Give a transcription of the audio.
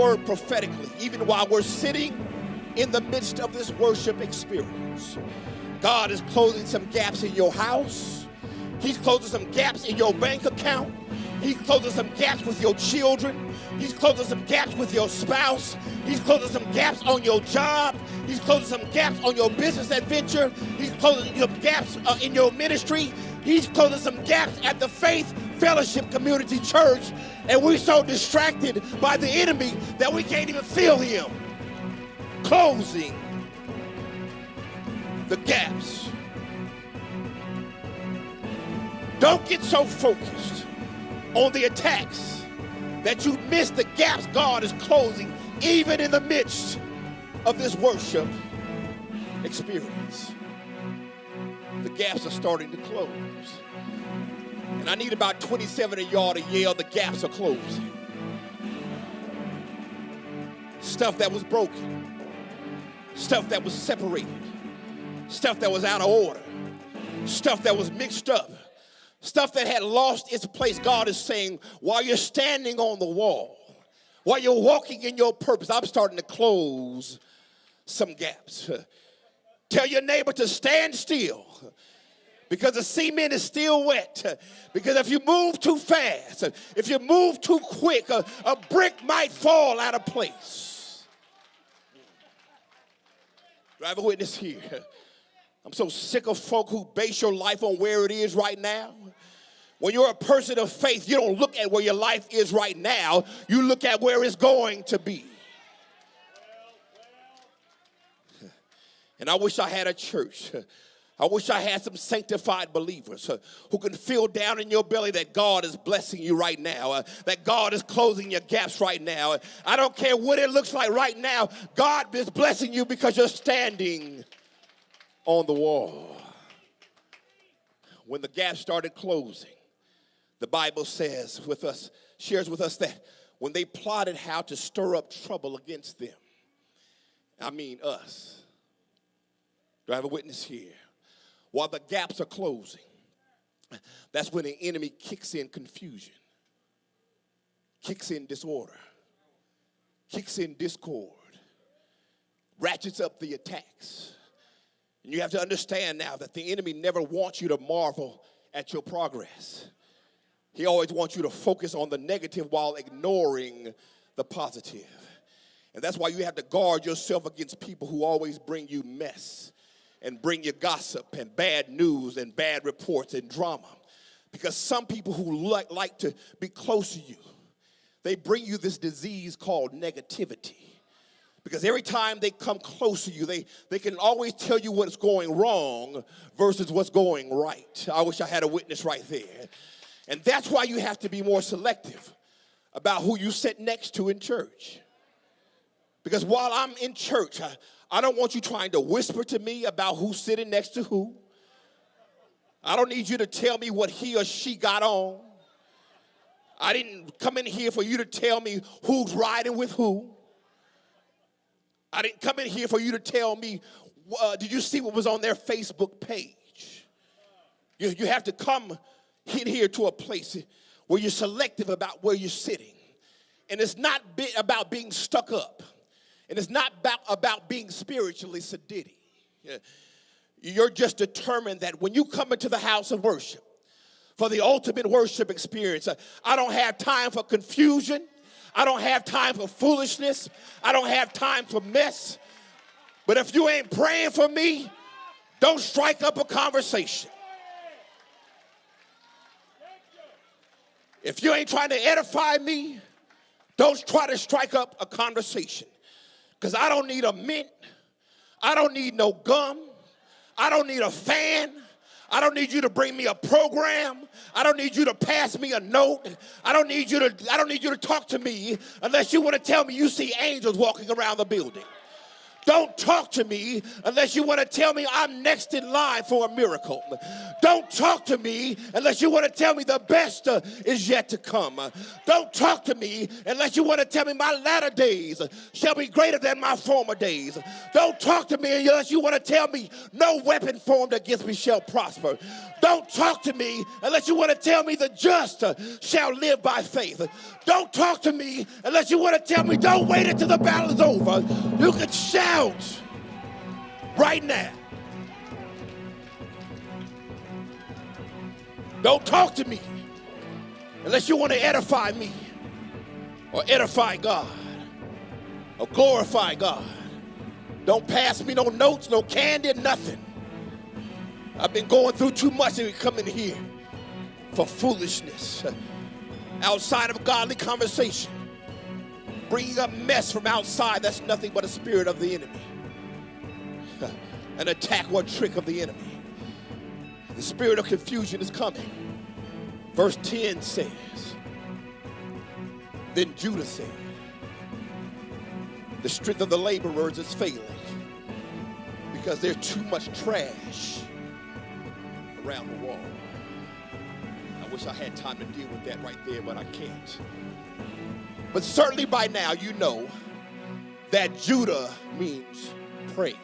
word prophetically, even while we're sitting in the midst of this worship experience. God is closing some gaps in your house. He's closing some gaps in your bank account. He's closing some gaps with your children. He's closing some gaps with your spouse. He's closing some gaps on your job. He's closing some gaps on your business adventure. He's closing some gaps in your ministry. He's closing some gaps at the Faith Fellowship Community Church. And we're so distracted by the enemy that we can't even feel him closing the gaps. Don't get so focused on the attacks that you miss the gaps God is closing even in the midst of this worship experience. The gaps are starting to close. And I need about 27 of y'all to yell, the gaps are closing. Stuff that was broken. Stuff that was separated. Stuff that was out of order. Stuff that was mixed up. Stuff that had lost its place. God is saying, while you're standing on the wall, while you're walking in your purpose, I'm starting to close some gaps. Tell your neighbor to stand still because the cement is still wet. Because if you move too fast, if you move too quick, a brick might fall out of place. Do I have a witness here? I'm so sick of folk who base your life on where it is right now. When you're a person of faith, you don't look at where your life is right now. You look at where it's going to be. And I wish I had a church. I wish I had some sanctified believers who can feel down in your belly that God is blessing you right now, that God is closing your gaps right now. I don't care what it looks like right now. God is blessing you because you're standing on the wall. When the gap started closing, the Bible shares with us that when they plotted how to stir up trouble against them, I mean us. Do I have a witness here? While the gaps are closing, that's when the enemy kicks in confusion, kicks in disorder, kicks in discord, ratchets up the attacks. And you have to understand now that the enemy never wants you to marvel at your progress. He always wants you to focus on the negative while ignoring the positive. And that's why you have to guard yourself against people who always bring you mess and bring you gossip and bad news and bad reports and drama. Because some people who like to be close to you, they bring you this disease called negativity. Because every time they come close to you, they can always tell you what's going wrong versus what's going right. I wish I had a witness right there. And that's why you have to be more selective about who you sit next to in church. Because while I'm in church, I don't want you trying to whisper to me about who's sitting next to who. I don't need you to tell me what he or she got on. I didn't come in here for you to tell me who's riding with who. I didn't come in here for you to tell me, did you see what was on their Facebook page? You have to come in here to a place where you're selective about where you're sitting. And it's not about being stuck up. And it's not about being spiritually sedity. You're just determined that when you come into the house of worship for the ultimate worship experience, I don't have time for confusion. I don't have time for foolishness. I don't have time for mess. But if you ain't praying for me, don't strike up a conversation. If you ain't trying to edify me, don't try to strike up a conversation. Because I don't need a mint. I don't need no gum. I don't need a fan. I don't need you to bring me a program. I don't need you to pass me a note. I don't need you to talk to me unless you want to tell me you see angels walking around the building. Don't talk to me unless you want to tell me I'm next in line for a miracle. Don't talk to me unless you want to tell me the best is yet to come. Don't talk to me unless you want to tell me my latter days shall be greater than my former days. Don't talk to me unless you want to tell me no weapon formed against me shall prosper. Don't talk to me unless you want to tell me the just shall live by faith. Don't talk to me unless you want to tell me don't wait until the battle is over. You can shout right now. Don't talk to me unless you want to edify me or edify God or glorify God. Don't pass me no notes, no candy, nothing. I've been going through too much and coming here for foolishness outside of godly conversation. Bringing up mess from outside, that's nothing but a spirit of the enemy. An attack or trick of the enemy. The spirit of confusion is coming. Verse 10 says, then Judah said, the strength of the laborers is failing because there's too much trash around the wall. I wish I had time to deal with that right there, but I can't. But certainly by now you know that Judah means praise.